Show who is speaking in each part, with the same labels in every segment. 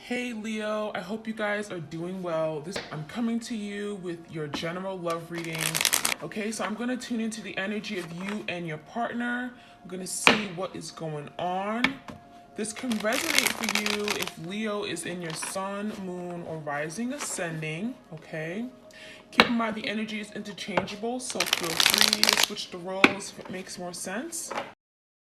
Speaker 1: Hey Leo, I hope you guys are doing well. I'm coming to you with your general love reading. Okay, so I'm going to tune into the energy of you and your partner. I'm going to see what is going on. This can resonate for you if Leo is in your sun, moon, or rising ascending. Okay, keep in mind the energy is interchangeable, so feel free to switch the roles if it makes more sense.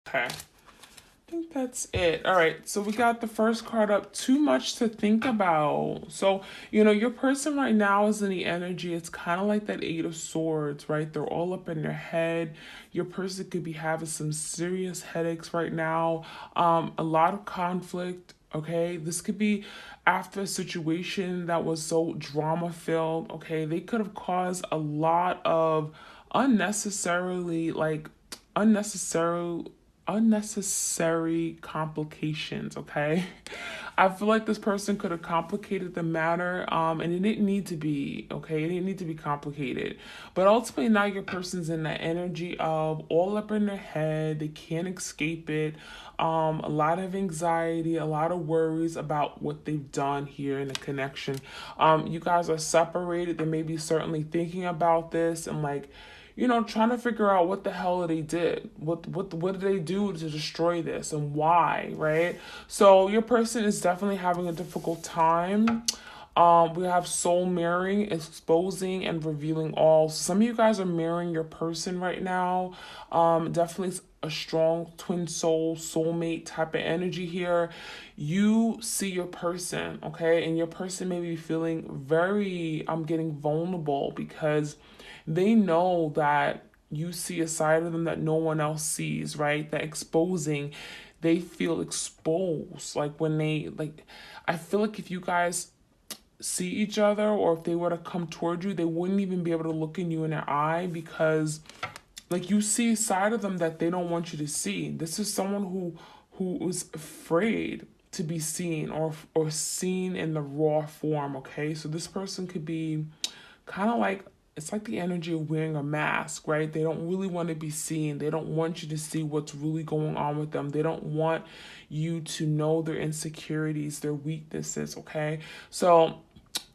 Speaker 1: Okay. I think that's it. All right, so we got the first card up. Too much to think about. So, your person right now is in the energy. It's kind of like that Eight of Swords, right? They're all up in their head. Your person could be having some serious headaches right now, a lot of conflict. Okay, this could be after a situation that was so drama filled. Okay, they could have caused a lot of unnecessarily, like, unnecessary unnecessary complications. Okay, I feel like this person could have complicated the matter, and it didn't need to be. Okay, it didn't need to be complicated, but ultimately now your person's in that energy of all up in their head. They can't escape it. A lot of anxiety, a lot of worries about what they've done here in the connection. You guys are separated. They may be certainly thinking about this and like, trying to figure out what the hell they did. What did they do to destroy this and why, right? So your person is definitely having a difficult time. We have soul mirroring, exposing and revealing all. So some of you guys are mirroring your person right now. Definitely a strong twin soul, soulmate type of energy here. You see your person, okay? And your person may be feeling very, I'm getting vulnerable because they know that you see a side of them that no one else sees, right? That exposing, they feel exposed. Like when I feel like if you guys see each other or if they were to come toward you, they wouldn't even be able to look in you in their eye because like you see a side of them that they don't want you to see. This is someone who is afraid to be seen or seen in the raw form, okay? So this person could be kind of like, it's like the energy of wearing a mask, right? They don't really want to be seen. They don't want you to see what's really going on with them. They don't want you to know their insecurities, their weaknesses, okay? So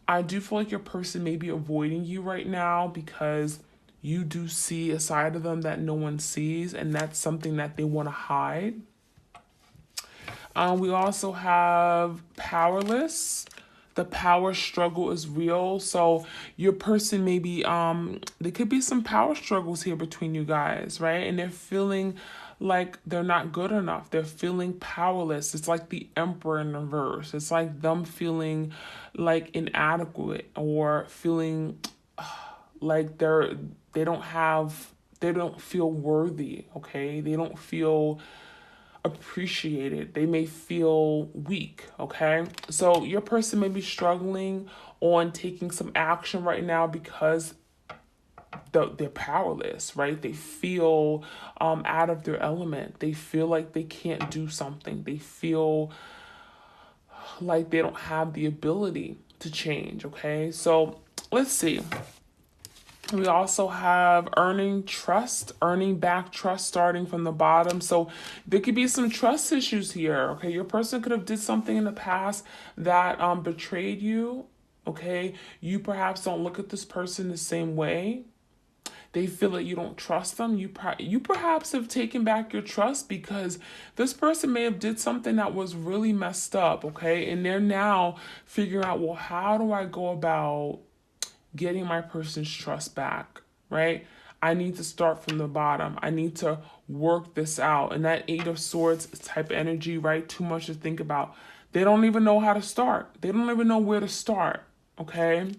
Speaker 1: I do feel like your person may be avoiding you right now because you do see a side of them that no one sees, and that's something that they want to hide. We also have powerless. The power struggle is real. So your person maybe there could be some power struggles here between you guys, right? And they're feeling like they're not good enough. They're feeling powerless. It's like the emperor in reverse. It's like them feeling like inadequate or feeling like they don't feel worthy, okay? They don't feel appreciated. They may feel weak, okay? So your person may be struggling on taking some action right now because they're powerless, right? They feel out of their element. They feel like they can't do something. They feel like they don't have the ability to change, okay? So let's see. We also have earning back trust starting from the bottom. So there could be some trust issues here. Okay, your person could have did something in the past that betrayed you. Okay, you perhaps don't look at this person the same way. They feel that you don't trust them. You perhaps have taken back your trust because this person may have did something that was really messed up. Okay, and they're now figuring out, well, how do I go about getting my person's trust back, right? I need to start from the bottom. I need to work this out. And that Eight of Swords type energy, right? Too much to think about. They don't even know how to start. They don't even know where to start, okay?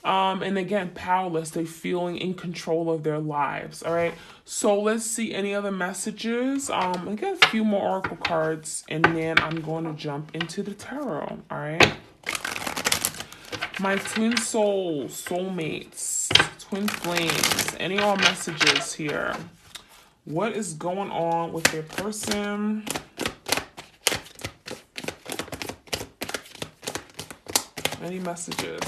Speaker 1: And again, powerless. They feeling in control of their lives, all right? So let's see any other messages. I got a few more oracle cards, and then I'm going to jump into the tarot, all right? My twin souls, soulmates, twin flames, any all messages here. What is going on with your person? Any messages?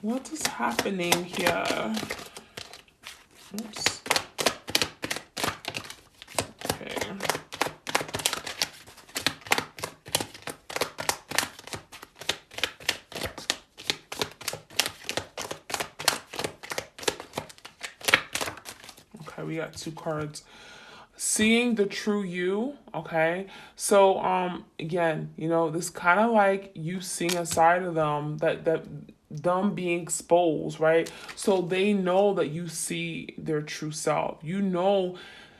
Speaker 1: What is happening here? Oops. Okay. Okay, we got 2 cards. Seeing the true you, okay? So again, you know, this kind of like you seeing a side of them that them being exposed, right? So they know that you see their true self. You know,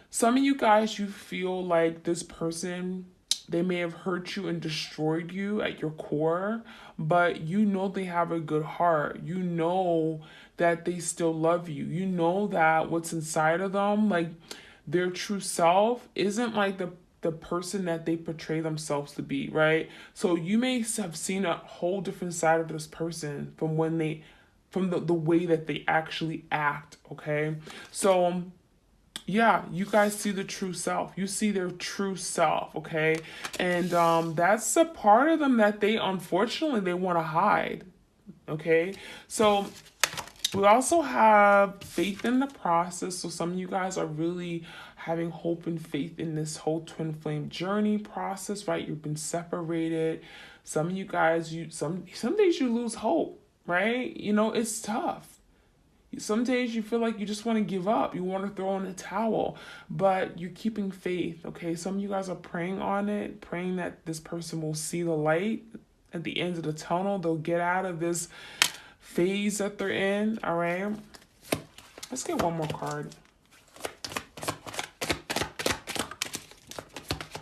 Speaker 1: some of you guys, you feel like this person, they may have hurt you and destroyed you at your core, but you know they have a good heart. You know that they still love you. You know that what's inside of them, like their true self, isn't like the person that they portray themselves to be, right? So you may have seen a whole different side of this person from when they, from the way that they actually act, okay? So yeah, you guys see the true self. You see their true self, okay? And that's a part of them that they, unfortunately, they want to hide, okay? So we also have faith in the process. So some of you guys are really having hope and faith in this whole twin flame journey process, right? You've been separated. Some of you guys, some days you lose hope, right? You know, it's tough. Some days you feel like you just want to give up. You want to throw in the towel, but you're keeping faith, okay? Some of you guys are praying on it, praying that this person will see the light at the end of the tunnel. They'll get out of this phase that they're in, all right? Let's get one more card.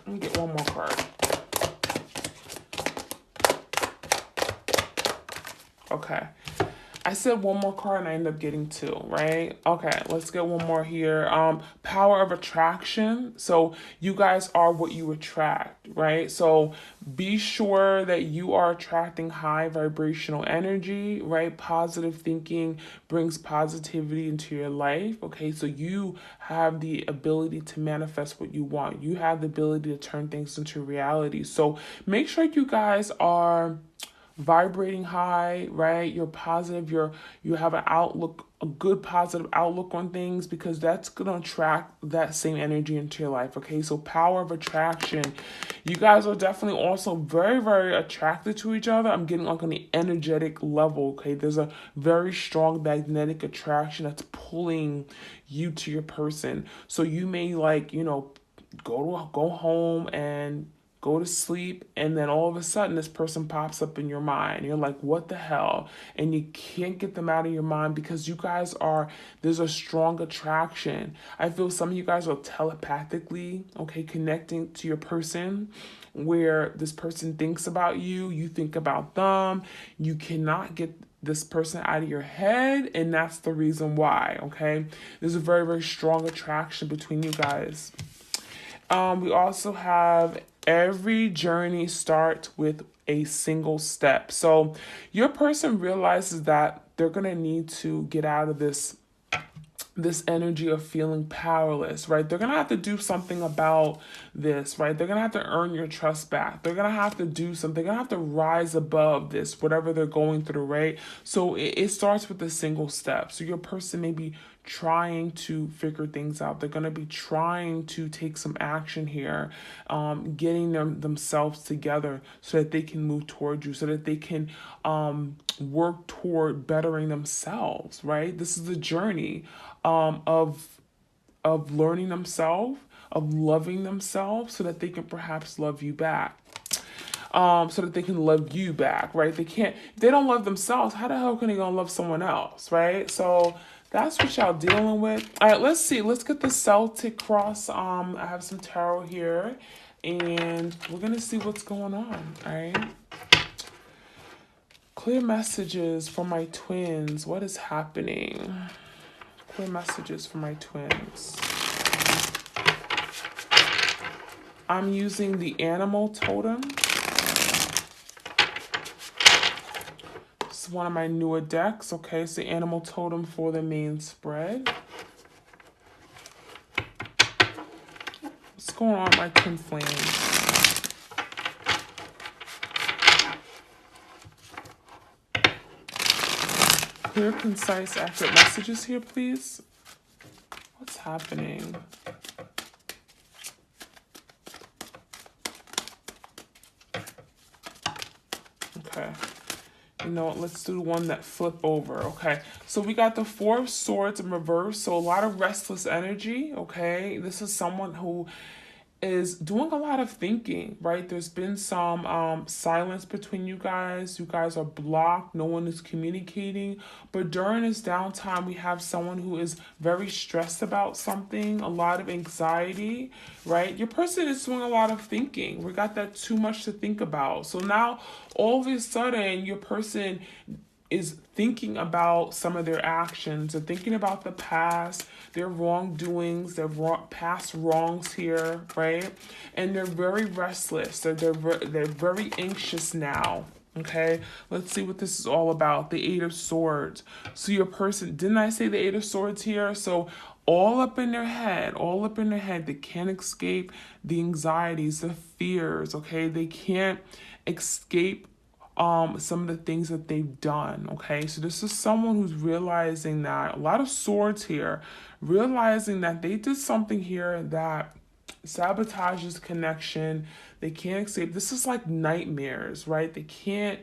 Speaker 1: Let me get one more card. Okay. I said one more card and I ended up getting 2, right? Okay, let's get one more here. Power of attraction. So you guys are what you attract, right? So be sure that you are attracting high vibrational energy, right? Positive thinking brings positivity into your life, okay? So you have the ability to manifest what you want. You have the ability to turn things into reality. So make sure you guys are vibrating high, right? You're positive, you have an outlook, a good positive outlook on things, because that's gonna attract that same energy into your life. Okay, so power of attraction. You guys are definitely also very, very attracted to each other. I'm getting like on the energetic level. Okay, there's a very strong magnetic attraction that's pulling you to your person. So you may, like, you know, go home and go to sleep, and then all of a sudden this person pops up in your mind. You're like, what the hell? And you can't get them out of your mind, because you guys are, there's a strong attraction. I feel some of you guys are telepathically, okay, connecting to your person, where this person thinks about you, you think about them. You cannot get this person out of your head, and that's the reason why, okay? There's a very, very strong attraction between you guys. We also have every journey starts with a single step. So your person realizes that they're going to need to get out of this energy of feeling powerless, right? They're going to have to do something about this, right? They're going to have to earn your trust back. They're going to have to do something. They're going to have to rise above this, whatever they're going through, right? So it starts with a single step. So your person may be trying to figure things out. They're going to be trying to take some action here, getting themselves together so that they can move toward you, so that they can work toward bettering themselves, right? This is a journey of learning themselves, of loving themselves, so that they can perhaps love you back. So that they can love you back, right? They can't, if they don't love themselves, how the hell can they gonna love someone else, right? So that's what y'all dealing with. All right, let's see. Let's get the Celtic cross. I have some tarot here, and we're gonna see what's going on. All right. Clear messages for my twins. What is happening? Clear messages for my twins. I'm using the animal totem. This is one of my newer decks. Okay, it's the animal totem for the main spread. What's going on, my twin flames? Clear, concise, accurate messages here, please. What's happening? Okay. You know, let's do the one that flip over. Okay, so we got the Four of Swords in reverse. So a lot of restless energy. Okay, this is someone who is doing a lot of thinking, right? There's been some silence between you guys. You guys are blocked. No one is communicating. But during this downtime, we have someone who is very stressed about something, a lot of anxiety, right? Your person is doing a lot of thinking. We got that too much to think about. So now all of a sudden, your person is thinking about some of their actions and thinking about the past, their wrongdoings, their past wrongs here, right? And they're very restless. They're very anxious now. Okay, let's see what this is all about. The Eight of Swords. So your person, didn't I say the Eight of Swords here? So all up in their head, they can't escape the anxieties, the fears, okay? They can't escape some of the things that they've done. Okay, so this is someone who's realizing that, a lot of swords here, realizing that they did something here that sabotages connection. They can't escape. This is like nightmares, right? They can't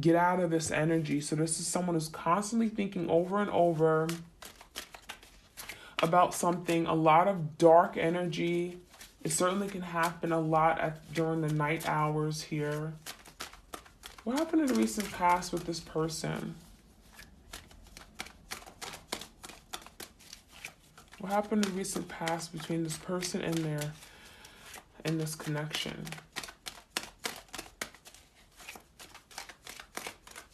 Speaker 1: get out of this energy. So this is someone who's constantly thinking over and over about something. A lot of dark energy. It certainly can happen a lot during the night hours here. What happened in the recent past with this person? What happened in the recent past between this person and this connection?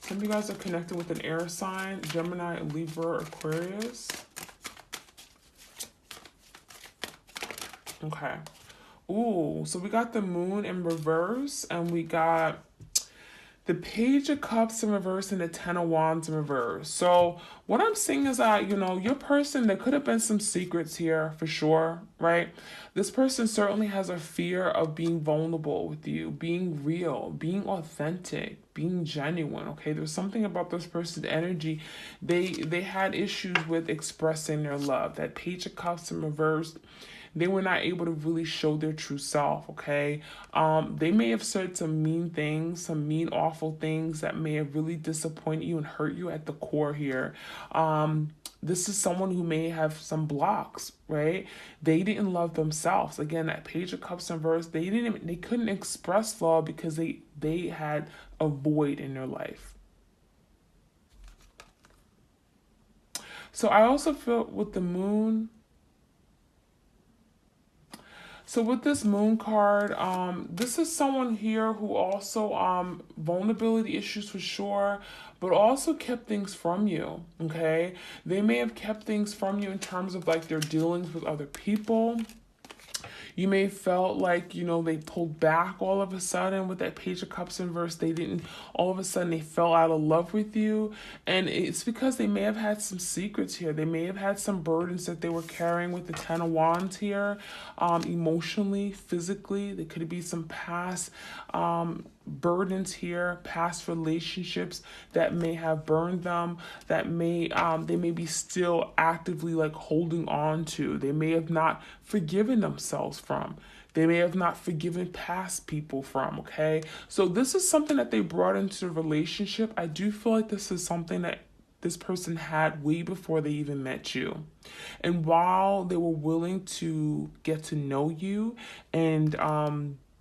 Speaker 1: Some of you guys are connected with an air sign, Gemini, Libra, Aquarius. Okay. Ooh, so we got the Moon in reverse, and we got the Page of Cups in reverse and the Ten of Wands in reverse. So what I'm seeing is that, you know, your person, there could have been some secrets here for sure, right? This person certainly has a fear of being vulnerable with you, being real, being authentic, being genuine, okay? There's something about this person's energy. They had issues with expressing their love. That Page of Cups in reverse, they were not able to really show their true self, okay? They may have said some mean things, some mean, awful things that may have really disappointed you and hurt you at the core here. This is someone who may have some blocks, right? They didn't love themselves. Again, that Page of Cups in reverse, they couldn't express love because they had a void in their life. So I also feel with the Moon. So with this Moon card, this is someone here who also, vulnerability issues for sure, but also kept things from you, okay? They may have kept things from you in terms of like their dealings with other people. You may have felt like, you know, they pulled back all of a sudden with that Page of Cups in reverse. They didn't, all of a sudden they fell out of love with you. And it's because they may have had some secrets here. They may have had some burdens that they were carrying with the Ten of Wands here, emotionally, physically. There could be some past burdens here, past relationships that may have burned them, that they may be still actively like holding on to. They may have not forgiven themselves from. They may have not forgiven past people from, okay? So this is something that they brought into the relationship. I do feel like this is something that this person had way before they even met you. And while they were willing to get to know you and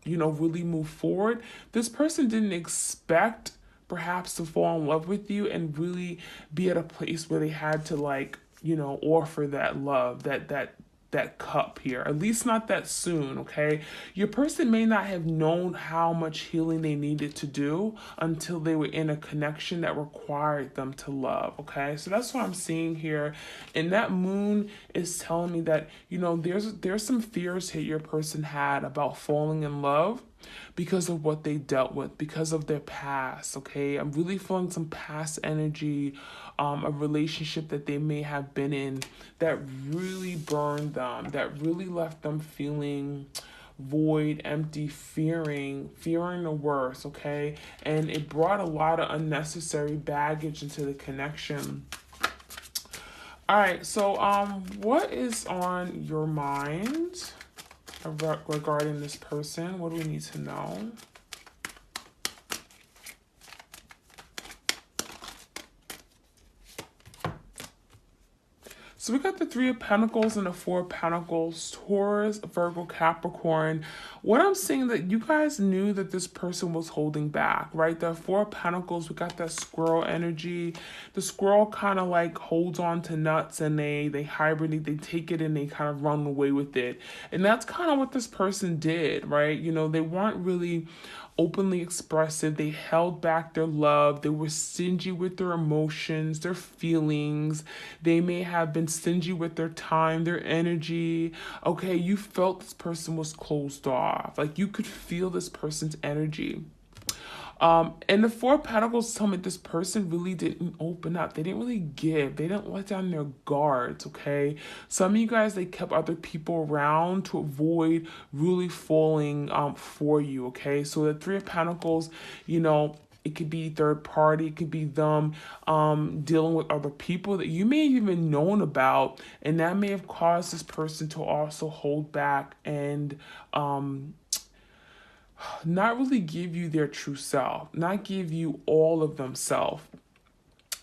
Speaker 1: you know, really move forward, this person didn't expect perhaps to fall in love with you and really be at a place where they had to, like, you know, offer that love, that cup here, at least not that soon, okay? Your person may not have known how much healing they needed to do until they were in a connection that required them to love, okay? So that's what I'm seeing here. And that Moon is telling me that, you know, there's some fears here your person had about falling in love because of what they dealt with, because of their past, okay? I'm really feeling some past energy, a relationship that they may have been in that really burned them, that really left them feeling void, empty, fearing the worst, okay? And it brought a lot of unnecessary baggage into the connection. All right, so what is on your mind regarding this person? What do we need to know? So we got the Three of Pentacles and the Four of Pentacles, Taurus, Virgo, Capricorn. What I'm seeing that you guys knew that this person was holding back, right? The Four of Pentacles, we got that squirrel energy. The squirrel kind of like holds on to nuts and they hibernate, they take it and they kind of run away with it. And that's kind of what this person did, right? You know, they weren't really openly expressive. They held back their love. They were stingy with their emotions, their feelings. They may have been stingy with their time, their energy. Okay, you felt this person was closed off. Like you could feel this person's energy. And the Four of Pentacles tell me this person really didn't open up. They didn't really give. They didn't let down their guards, okay? Some of you guys, they kept other people around to avoid really falling for you, okay? So the Three of Pentacles, you know, it could be third party. It could be them dealing with other people that you may have even known about. And that may have caused this person to also hold back and not really give you their true self, not give you all of themselves.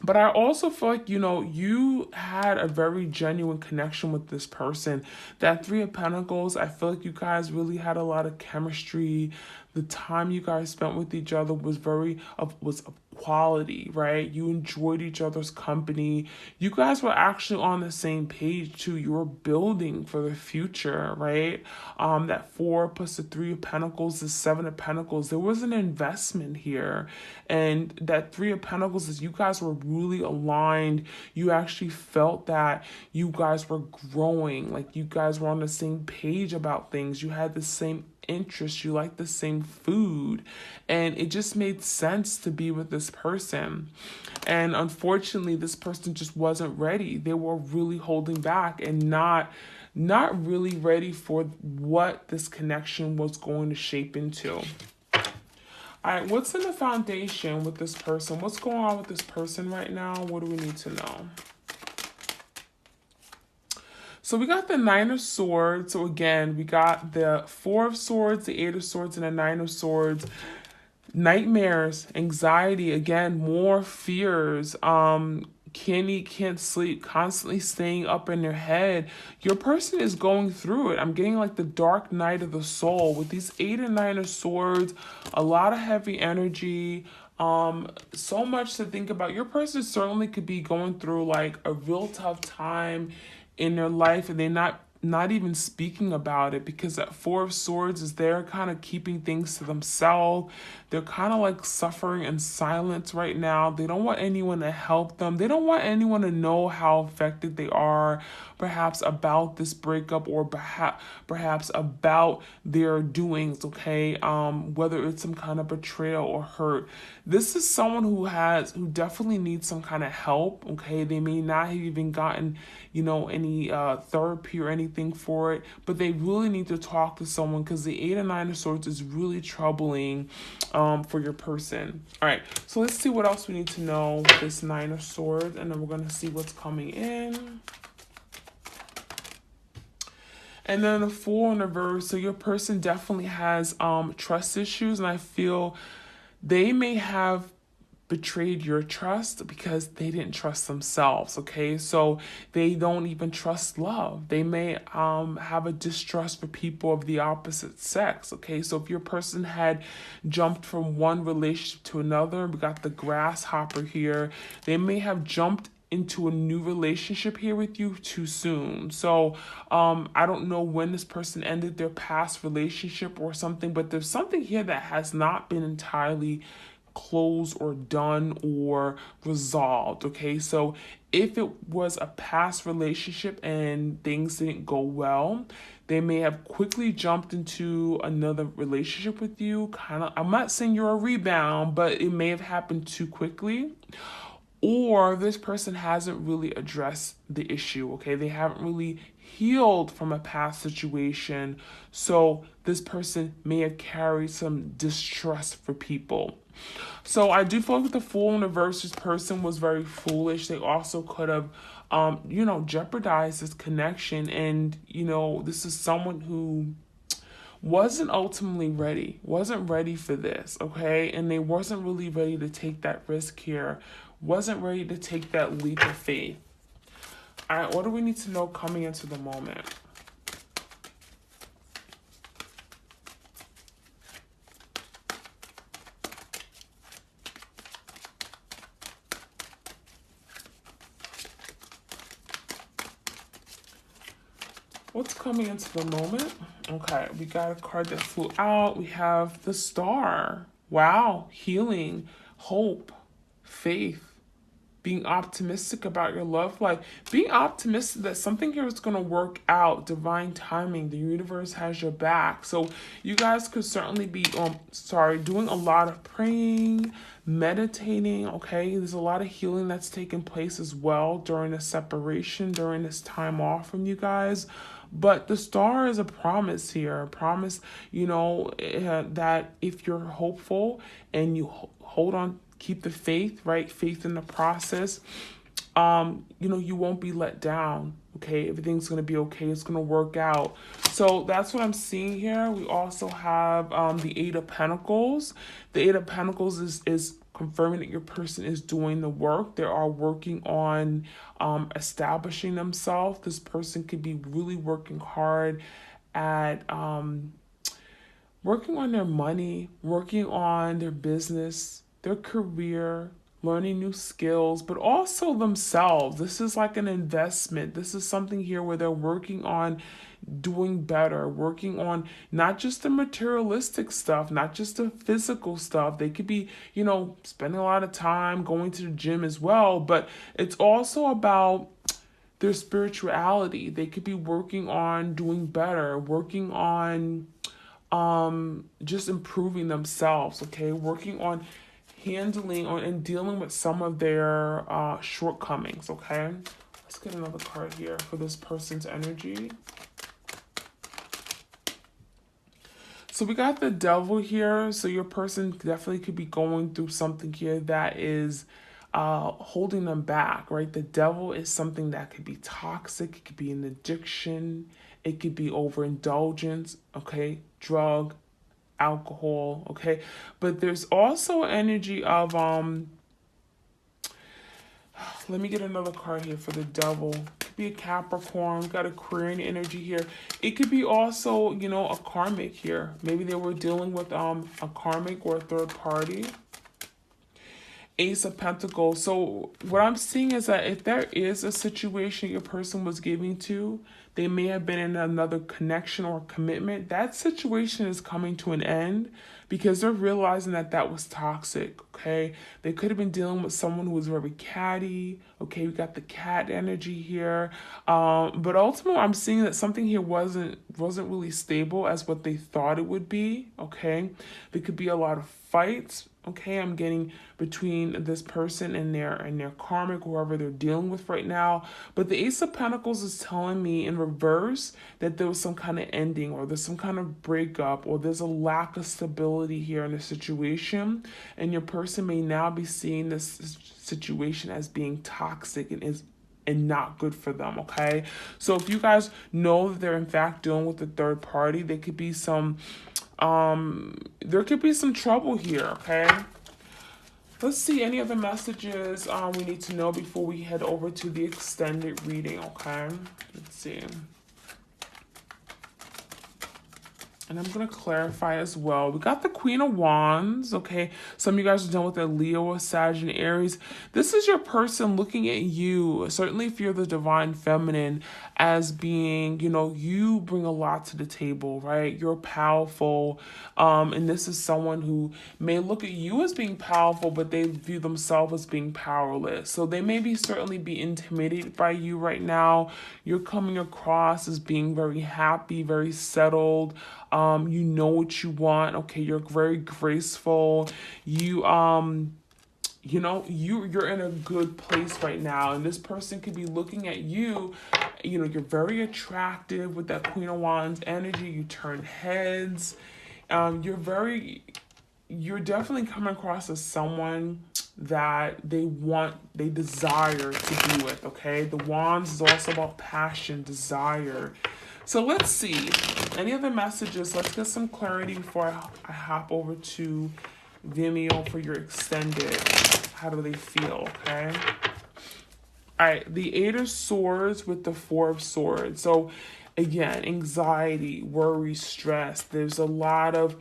Speaker 1: But I also feel like, you know, you had a very genuine connection with this person. That Three of Pentacles, I feel like you guys really had a lot of chemistry. The time you guys spent with each other was was of quality, right? You enjoyed each other's company. You guys were actually on the same page too. You were building for the future, right? That Four plus the Three of Pentacles, the Seven of Pentacles, there was an investment here. And that Three of Pentacles is you guys were really aligned. You actually felt that you guys were growing, like you guys were on the same page about things. You had the same interests, you like the same food, and it just made sense to be with this person. And unfortunately, this person just wasn't ready. They were really holding back and not really ready for what this connection was going to shape into. All right, what's in the foundation with this person? What's going on with this person right now? What do we need to know? So we got the Nine of Swords. So again, we got the Four of Swords, the Eight of Swords, and the Nine of Swords. Nightmares, anxiety, again, more fears, can't eat, can't sleep, constantly staying up in their head. Your person is going through it. I'm getting like the dark night of the soul with these Eight and Nine of Swords, a lot of heavy energy, so much to think about. Your person certainly could be going through like a real tough time in their life, and they're not even speaking about it because that Four of Swords is there kind of keeping things to themselves. They're kind of like suffering in silence right now. They don't want anyone to help them. They don't want anyone to know how affected they are, perhaps about this breakup or perhaps about their doings, okay? Whether it's some kind of betrayal or hurt. This is someone who definitely needs some kind of help, okay? They may not have even gotten, you know, any therapy or anything for it, but they really need to talk to someone because the Eight and Nine of Swords is really troubling for your person. All right, so let's see what else we need to know with this Nine of Swords, and then we're going to see what's coming in. And then the Fool in reverse. So your person definitely has trust issues, and I feel they may have betrayed your trust because they didn't trust themselves, okay? So they don't even trust love. They may have a distrust for people of the opposite sex, okay? So if your person had jumped from one relationship to another, we got the grasshopper here, they may have jumped into a new relationship here with you too soon. So I don't know when this person ended their past relationship or something, but there's something here that has not been entirely closed or done or resolved, okay? So if it was a past relationship and things didn't go well, they may have quickly jumped into another relationship with you. I'm not saying you're a rebound, but it may have happened too quickly. Or this person hasn't really addressed the issue, okay? They haven't really healed from a past situation. So this person may have carried some distrust for people. So I do feel like the Fool in reverse, this person was very foolish. They also could have, jeopardized this connection. And, this is someone who wasn't ultimately ready, wasn't ready for this, okay? And they wasn't really ready to take that risk here, wasn't ready to take that leap of faith. All right, what do we need to know coming into the moment? What's coming into the moment? Okay, we got a card that flew out. We have the Star. Wow, healing, hope, faith, being optimistic about your love life, being optimistic that something here is going to work out, divine timing, the universe has your back. So you guys could certainly be doing a lot of praying, meditating. Okay, there's a lot of healing that's taking place as well during the separation, during this time off from you guys. But the Star is a promise here, a promise, that if you're hopeful and you hold on, keep the faith, right? Faith in the process. You won't be let down. Okay, everything's gonna be okay. It's gonna work out. So that's what I'm seeing here. We also have the Eight of Pentacles. The Eight of Pentacles is confirming that your person is doing the work. They are working on establishing themselves. This person could be really working hard at working on their money, working on their business, their career, learning new skills, but also themselves. This is like an investment. This is something here where they're working on doing better, working on not just the materialistic stuff, not just the physical stuff. They could be, spending a lot of time going to the gym as well, but it's also about their spirituality. They could be working on doing better, working on just improving themselves, okay? Working on handling and dealing with some of their shortcomings, okay? Let's get another card here for this person's energy. So we got the Devil here. So your person definitely could be going through something here that is holding them back, right? The Devil is something that could be toxic. It could be an addiction. It could be overindulgence, okay? Drug, alcohol, okay? But there's also energy of let me get another card here for the Devil. Could be a Capricorn. Got Aquarian energy here. It could be also, a karmic here. Maybe they were dealing with a karmic or a third party. Ace of Pentacles. So what I'm seeing is that if there is a situation your person was giving to, they may have been in another connection or commitment. That situation is coming to an end because they're realizing that that was toxic, okay? They could have been dealing with someone who was very catty, okay? We got the cat energy here. But ultimately, I'm seeing that something here wasn't really stable as what they thought it would be, okay? There could be a lot of fights, okay? I'm getting between this person and their karmic, whoever they're dealing with right now. But the Ace of Pentacles is telling me in reverse that there was some kind of ending, or there's some kind of breakup, or there's a lack of stability here in the situation. And your person may now be seeing this situation as being toxic and not good for them, okay? So if you guys know that they're in fact dealing with a third party, there could be some trouble here, okay? Let's see any other messages we need to know before we head over to the extended reading, okay? Let's see. And I'm going to clarify as well. We got the Queen of Wands, okay? Some of you guys are dealing with a Leo, a Sag, and Aries. This is your person looking at you, certainly if you're the Divine Feminine, as being, you bring a lot to the table, right? You're powerful. And this is someone who may look at you as being powerful, but they view themselves as being powerless. So they may certainly be intimidated by you right now. You're coming across as being very happy, very settled. You know what you want. Okay, you're very graceful. You're in a good place right now, and this person could be looking at you. You're very attractive with that Queen of Wands energy. You turn heads. You're definitely coming across as someone that they desire to be with, okay? The Wands is also about passion, desire. So let's see. Any other messages? Let's get some clarity before I hop over to Vimeo for your extended. How do they feel, okay? All right, the Eight of Swords with the Four of Swords. So again, anxiety, worry, stress. There's a lot of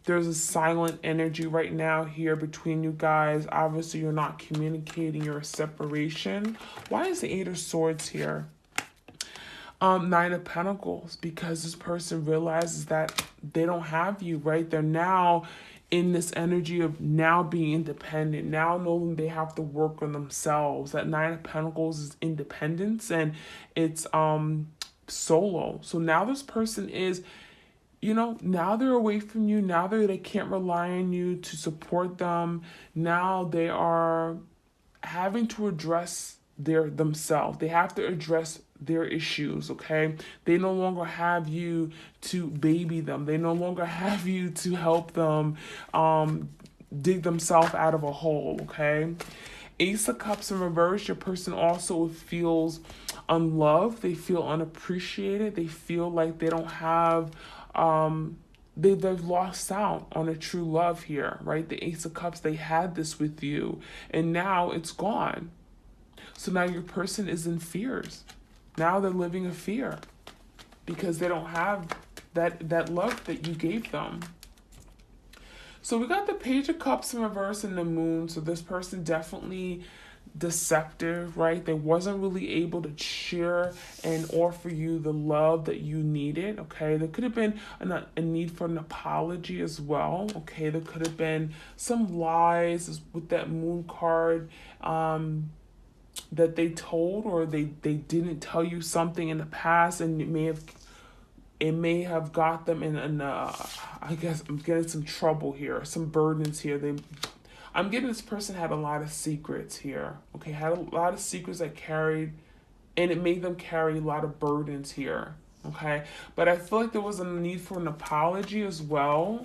Speaker 1: there's a silent energy right now here between you guys. Obviously, you're not communicating, you're a separation. Why is the Eight of Swords here? Nine of Pentacles, because this person realizes that they don't have you, right? They're now in this energy of now being independent, now knowing they have to work on themselves. That Nine of Pentacles is independence, and it's solo. So now this person is, now they're away from you. Now they can't rely on you to support them. Now they are having to address themselves. They have to address their issues, okay? They no longer have you to baby them. They no longer have you to help them dig themselves out of a hole, okay? Ace of Cups in reverse, your person also feels unloved. They feel unappreciated. They feel like they don't have they've lost out on a true love here, right? The Ace of Cups, they had this with you, and now it's gone. So now your person is in fears. Now they're living in fear because they don't have that love that you gave them. So we got the Page of Cups in reverse and the Moon. So this person definitely deceptive, right? They wasn't really able to share and offer you the love that you needed, okay? There could have been a need for an apology as well, okay? There could have been some lies with that Moon card that they told, or they didn't tell you something in the past, and it may have got them in I guess I'm getting some trouble here, some burdens here. I'm getting this person had a lot of secrets here, okay? Had a lot of secrets that carried, and it made them carry a lot of burdens here, okay? But I feel like there was a need for an apology as well.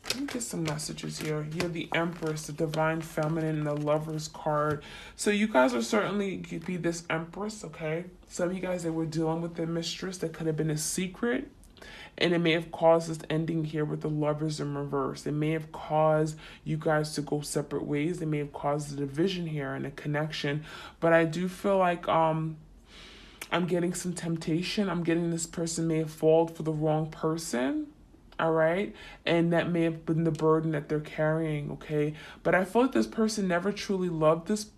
Speaker 1: Let me get some messages here. Here, the Empress, the Divine Feminine, and the Lover's card. So you guys are certainly could be this Empress, okay? Some of you guys that were dealing with their mistress, that could have been a secret. And it may have caused this ending here with the Lovers in reverse. It may have caused you guys to go separate ways. It may have caused a division here and a connection. But I do feel like I'm getting some temptation. I'm getting this person may have fallen for the wrong person. All right. And that may have been the burden that they're carrying. Okay. But I feel like this person never truly loved this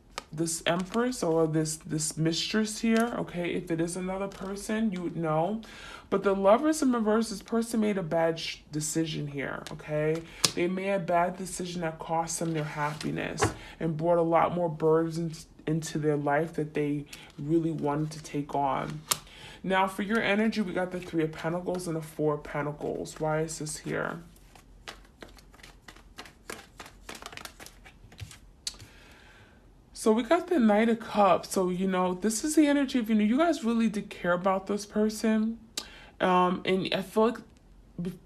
Speaker 1: Empress or this mistress here. Okay. If it is another person, you would know. But the Lovers in reverse, this person made a bad decision here. Okay. They made a bad decision that cost them their happiness and brought a lot more burdens into their life that they really wanted to take on. Now, for your energy, we got the Three of Pentacles and the Four of Pentacles. Why is this here? So we got the Knight of Cups. So, this is the energy of, you guys really did care about this person. And I feel like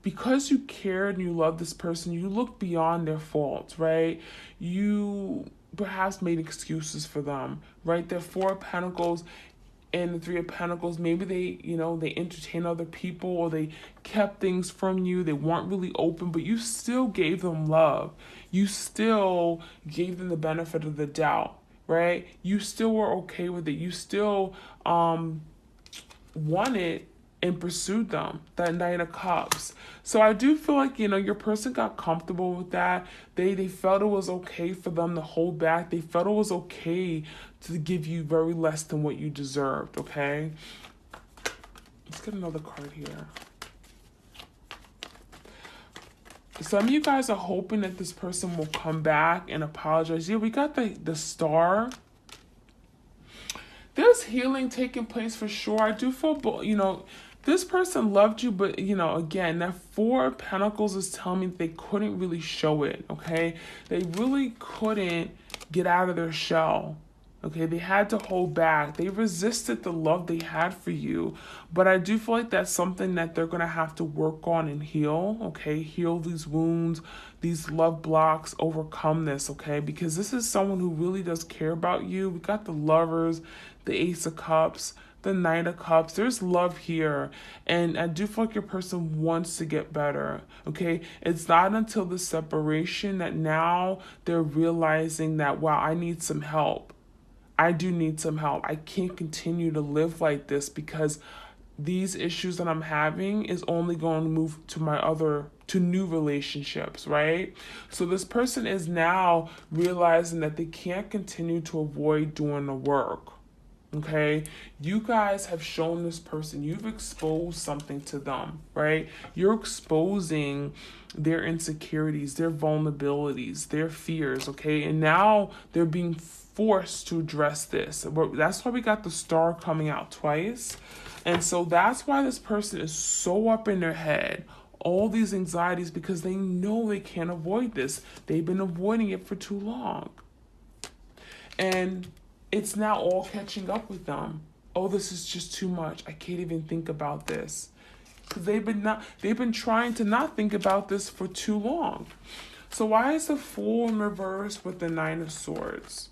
Speaker 1: because you cared and you love this person, you look beyond their faults, right? You perhaps made excuses for them, right? The Four of Pentacles and the Three of Pentacles, maybe they entertain other people, or they kept things from you. They weren't really open, but you still gave them love. You still gave them the benefit of the doubt, right? You still were okay with it. You still wanted and pursued them, that Knight of Cups. So I do feel like, your person got comfortable with that. They felt it was okay for them to hold back. They felt it was okay to give you very less than what you deserved, okay? Let's get another card here. Some of you guys are hoping that this person will come back and apologize. Yeah, we got the Star. There's healing taking place for sure. I do feel, this person loved you, but, again, that Four of Pentacles is telling me that they couldn't really show it, okay? They really couldn't get out of their shell, okay? They had to hold back. They resisted the love they had for you, but I do feel like that's something that they're going to have to work on and heal, okay? Heal these wounds, these love blocks, overcome this, okay? Because this is someone who really does care about you. We got the Lovers, the Ace of Cups, the Knight of Cups. There's love here, and I do feel like your person wants to get better, okay? It's not until the separation that now they're realizing that, wow, I need some help. I do need some help. I can't continue to live like this because these issues that I'm having is only going to move to new relationships, right? So this person is now realizing that they can't continue to avoid doing the work. Okay, you guys have shown this person, you've exposed something to them, right? You're exposing their insecurities, their vulnerabilities, their fears, okay? And now they're being forced to address this. That's why we got the star coming out twice. And so that's why this person is so up in their head, all these anxieties, because they know they can't avoid this. They've been avoiding it for too long. And it's now all catching up with them. Oh, this is just too much. I can't even think about this. Because they've been trying to not think about this for too long. So why is the Fool in reverse with the Nine of Swords?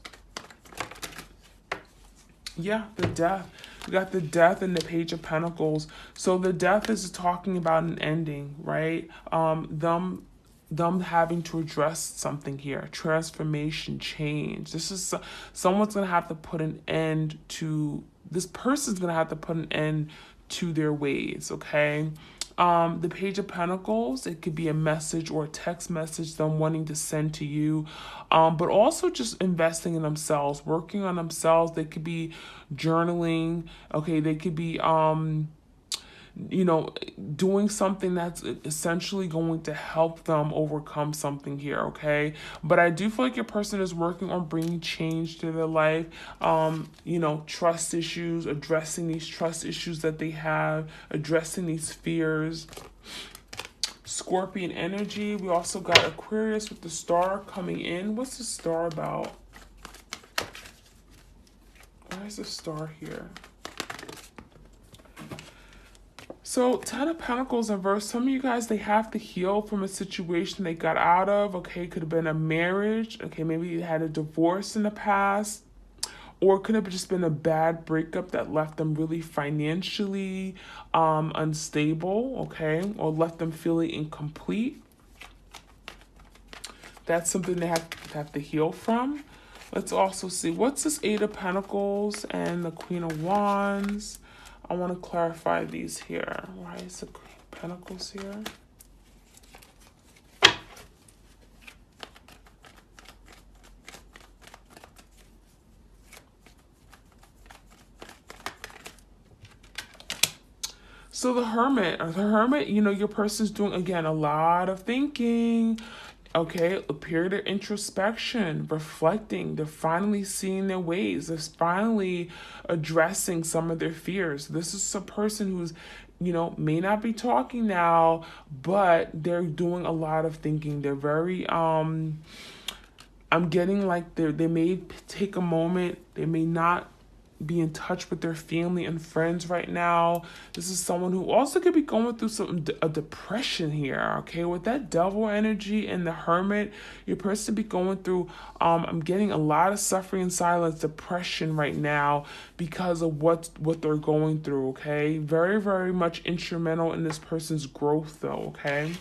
Speaker 1: Yeah, the Death. We got the Death and the Page of Pentacles. So the Death is talking about an ending, right? Them having to address something here, transformation, change. This is someone's gonna have to put an end to. This person's gonna have to put an end to their ways. Okay. The Page of Pentacles, it could be a message or a text message them wanting to send to you, but also just investing in themselves, working on themselves. They could be journaling. Okay, they could be doing something that's essentially going to help them overcome something here, okay? But I do feel like your person is working on bringing change to their life, trust issues, addressing these trust issues that they have, addressing these fears. Scorpion energy. We also got Aquarius with the star coming in. What's the star about? Why is the star here? So, Ten of Pentacles in verse. Some of you guys, they have to heal from a situation they got out of. Okay, could have been a marriage. Okay, maybe you had a divorce in the past. Or it could have just been a bad breakup that left them really financially unstable. Okay, or left them feeling incomplete. That's something they have to heal from. Let's also see, what's this Eight of Pentacles and the Queen of Wands? I want to clarify these here. Why is the Queen of Pentacles here? So the Hermit, your person's doing, again, a lot of thinking. Okay, a period of introspection, reflecting. They're finally seeing their ways. They're finally addressing some of their fears. This is a person who's, may not be talking now, but they're doing a lot of thinking. They're very, I'm getting like they may take a moment. They may not be in touch with their family and friends right now. This is someone who also could be going through a depression here, okay? With that Devil energy and the Hermit, your person be going through, I'm getting a lot of suffering and silence, depression right now because of what they're going through, okay? Very, very much instrumental in this person's growth though, okay?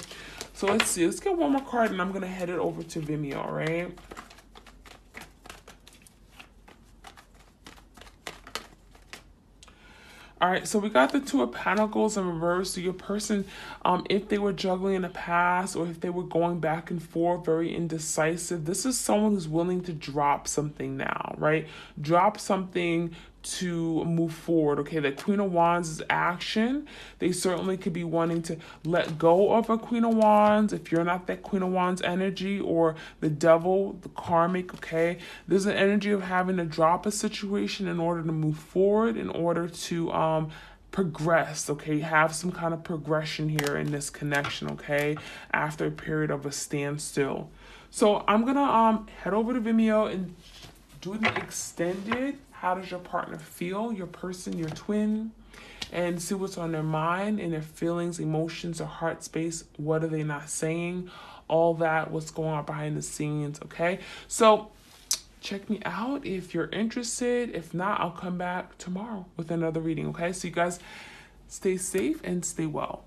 Speaker 1: So let's see. Let's get one more card and I'm going to head it over to Vimeo, all right? All right, so we got the Two of Pentacles in reverse. So your person, if they were juggling in the past or if they were going back and forth, very indecisive, this is someone who's willing to drop something now, right? Drop something to move forward, okay? The Queen of Wands is action. They certainly could be wanting to let go of a Queen of Wands if you're not that Queen of Wands energy, or the Devil, the karmic, okay? There's an energy of having to drop a situation in order to move forward, in order to progress, okay? Have some kind of progression here in this connection, okay? After a period of a standstill. So I'm gonna head over to Vimeo and do the extended. How does your partner feel, your person, your twin, and see what's on their mind and their feelings, emotions, or heart space. What are they not saying? All that, what's going on behind the scenes, okay? So check me out if you're interested. If not, I'll come back tomorrow with another reading, okay? So you guys stay safe and stay well.